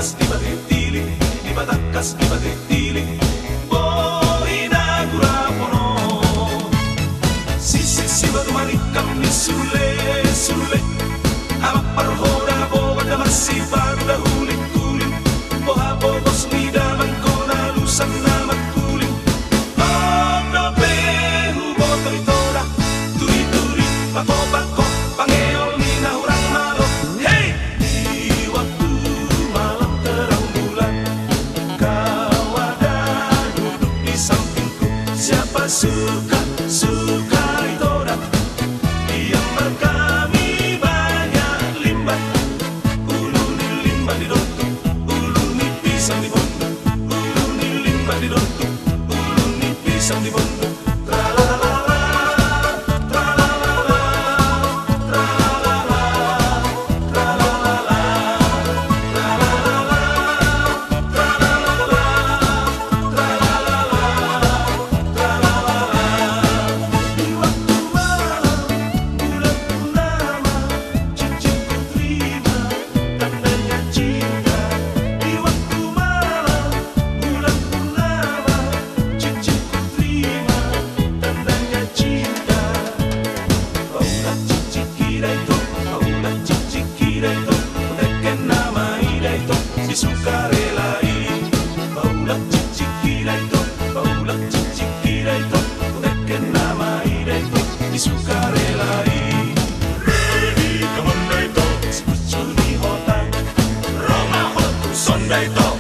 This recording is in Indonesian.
Batangas di Batitili, di Batangas di Batitili, poi Nagurapono. Si batu manikam ni sule sule, amak parhoda bo wada masih pada hulik kulit, boha bobos ni daman kona lusan nama kulit. Odo behu botol itola, turi turi bako bako pangeol ni nahurang malo. Hey, di waktu malam terang bulan, kau ada duduk di sampingku. Siapa suka itola, yang berkami banyak limbah. Uluni limbah di dotuk, uluni pisang di bondok, uluni limbah di dotuk, uluni pisang di bondok. Tralalala, tralalala, tralalala, tralalala, tralalala, tralalala, tralalala. Di waktu malam bulan purnama, cicitku terima tandanya cinta. Di waktu malam bulan purnama, cicitku terima tandanya cinta. Paulah cici kira itu, paulah cici kira itu, teken nama ida itu disukarelai. Paulah cici kira itu, paulah cici kira itu, teken nama ida itu disukarelai. Ready, come on, Daito, Spucuni Hotan, Roma Hotu, Son Daito.